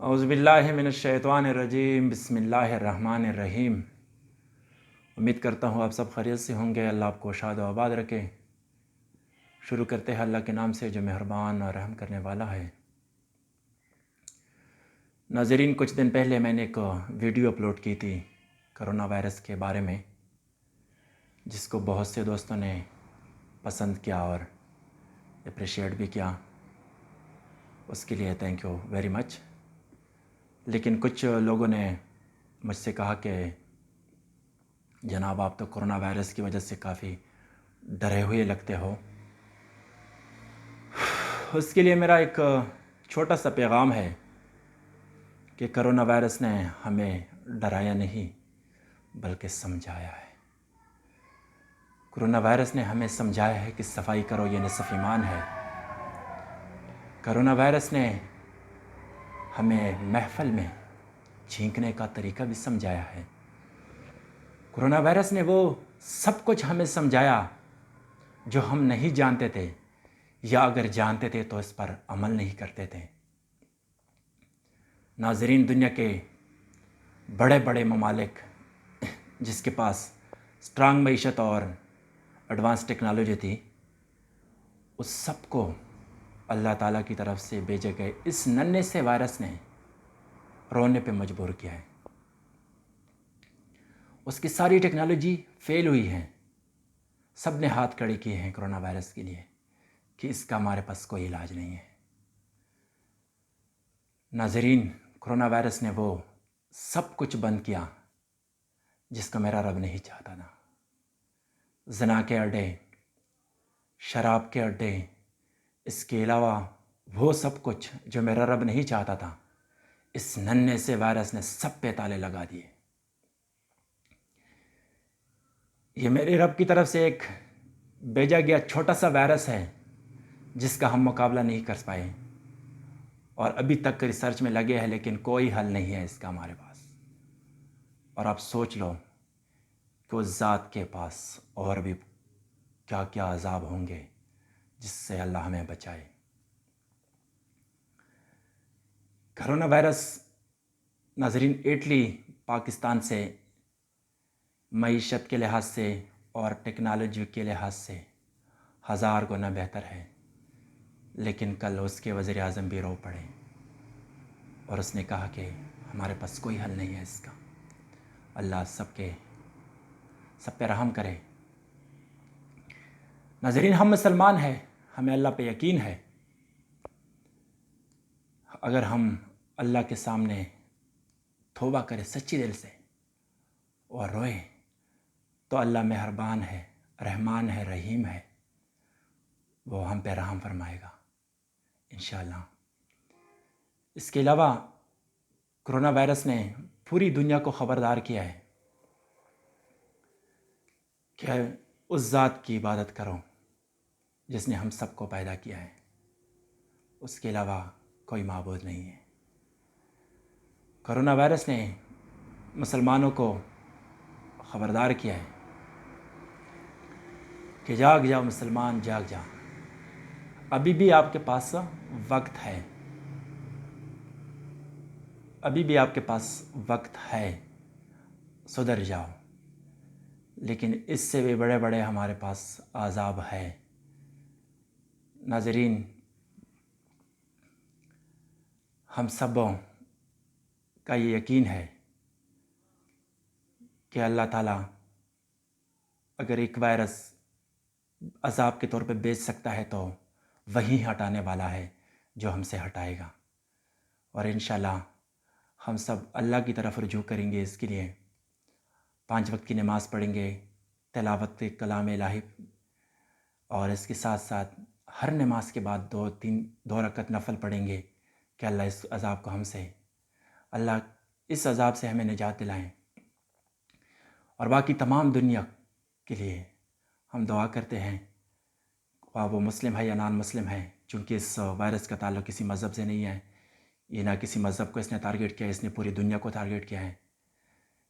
اعوذ باللہ من الشیطان الرجیم، بسم اللہ الرحمن الرحیم۔ امید کرتا ہوں آپ سب خیریت سے ہوں گے، اللہ آپ کو شاد و آباد رکھے۔ شروع کرتے ہیں اللہ کے نام سے جو مہربان اور رحم کرنے والا ہے۔ ناظرین، کچھ دن پہلے میں نے ایک ویڈیو اپلوڈ کی تھی کرونا وائرس کے بارے میں، جس کو بہت سے دوستوں نے پسند کیا اور اپریشیٹ بھی کیا۔ اس کے لیے تھینک یو ویری مچ۔ لیکن کچھ لوگوں نے مجھ سے کہا کہ جناب آپ تو کرونا وائرس کی وجہ سے کافی ڈرے ہوئے لگتے ہو۔ اس کے لیے میرا ایک چھوٹا سا پیغام ہے کہ کرونا وائرس نے ہمیں ڈرایا نہیں بلکہ سمجھایا ہے۔ کرونا وائرس نے ہمیں سمجھایا ہے کہ صفائی کرو، یہ نصف ایمان ہے۔ کرونا وائرس نے ہمیں محفل میں چھینکنے کا طریقہ بھی سمجھایا ہے۔ کرونا وائرس نے وہ سب کچھ ہمیں سمجھایا جو ہم نہیں جانتے تھے، یا اگر جانتے تھے تو اس پر عمل نہیں کرتے تھے۔ ناظرین، دنیا کے بڑے بڑے ممالک جس کے پاس اسٹرانگ معیشت اور ایڈوانس ٹیکنالوجی تھی، اس سب کو اللہ تعالیٰ کی طرف سے بھیجے گئے اس ننھے سے وائرس نے رونے پہ مجبور کیا ہے۔ اس کی ساری ٹیکنالوجی فیل ہوئی ہے۔ سب نے ہاتھ کھڑے کیے ہیں کرونا وائرس کے لیے کہ اس کا ہمارے پاس کوئی علاج نہیں ہے۔ ناظرین، کرونا وائرس نے وہ سب کچھ بند کیا جس کو میرا رب نہیں چاہتا تھا۔ زنا کے اڈے، شراب کے اڈے، اس کے علاوہ وہ سب کچھ جو میرا رب نہیں چاہتا تھا، اس ننھے سے وائرس نے سب پہ تالے لگا دیے۔ یہ میرے رب کی طرف سے ایک بھیجا گیا چھوٹا سا وائرس ہے جس کا ہم مقابلہ نہیں کر پائے، اور ابھی تک ریسرچ میں لگے ہیں، لیکن کوئی حل نہیں ہے اس کا ہمارے پاس۔ اور آپ سوچ لو کہ اس ذات کے پاس اور بھی کیا کیا عذاب ہوں گے جس سے اللہ ہمیں بچائے۔ کرونا وائرس ناظرین اٹلی پاکستان سے معیشت کے لحاظ سے اور ٹیکنالوجی کے لحاظ سے 1000 گنا بہتر ہے، لیکن کل اس کے وزیر اعظم بھی رو پڑے اور اس نے کہا کہ ہمارے پاس کوئی حل نہیں ہے اس کا۔ اللہ سب پہ رحم کرے۔ ناظرین، ہم مسلمان ہیں، ہمیں اللہ پہ یقین ہے۔ اگر ہم اللہ کے سامنے توبہ کریں سچی دل سے اور روئے تو اللہ مہربان ہے، رحمان ہے، رحیم ہے، وہ ہم پہ رحم فرمائے گا انشاءاللہ۔ اس کے علاوہ کرونا وائرس نے پوری دنیا کو خبردار کیا ہے کہ اس ذات کی عبادت کرو جس نے ہم سب کو پیدا کیا ہے، اس کے علاوہ کوئی معبود نہیں ہے۔ کرونا وائرس نے مسلمانوں کو خبردار کیا ہے کہ جاگ جاؤ مسلمان، جاگ جاؤ، ابھی بھی آپ کے پاس وقت ہے، ابھی بھی آپ کے پاس وقت ہے، سدھر جاؤ۔ لیکن اس سے بھی بڑے بڑے ہمارے پاس عذاب ہے۔ ناظرین، ہم سبوں کا یہ یقین ہے کہ اللہ تعالیٰ اگر ایک وائرس عذاب کے طور پہ بیچ سکتا ہے تو وہی ہٹانے والا ہے جو ہم سے ہٹائے گا، اور انشاءاللہ ہم سب اللہ کی طرف رجوع کریں گے۔ اس کے لیے 5 وقت کی نماز پڑھیں گے، تلاوت کلام الہی، اور اس کے ساتھ ساتھ ہر نماز کے بعد 2 رکعت نفل پڑھیں گے کہ اللہ اس عذاب کو اللہ اس عذاب سے ہمیں نجات دلائیں۔ اور باقی تمام دنیا کے لیے ہم دعا کرتے ہیں، خواہ وہ مسلم ہے یا نان مسلم ہے، چونکہ اس وائرس کا تعلق کسی مذہب سے نہیں ہے، یہ نہ کسی مذہب کو اس نے ٹارگیٹ کیا ہے، اس نے پوری دنیا کو ٹارگیٹ کیا ہے۔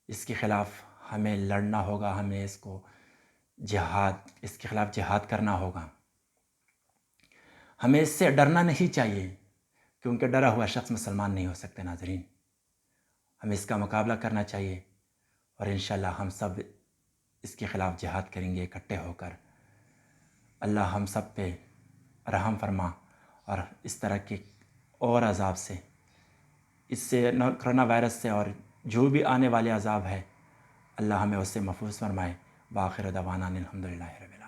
اس کے خلاف ہمیں لڑنا ہوگا، ہمیں اس کے خلاف جہاد کرنا ہوگا۔ ہمیں اس سے ڈرنا نہیں چاہیے، کیونکہ ڈرا ہوا شخص مسلمان نہیں ہو سکتے ناظرین. ہمیں اس کا مقابلہ کرنا چاہیے اور انشاءاللہ ہم سب اس کے خلاف جہاد کریں گے اکٹھے ہو کر. اللہ ہم سب پہ رحم فرما اور اس طرح کے اور عذاب سے، اس سے کرونا وائرس سے اور جو بھی آنے والے عذاب ہے، اللہ ہمیں اس سے محفوظ فرمائے. بآخر دعوانا الحمدللہ رب العالمین.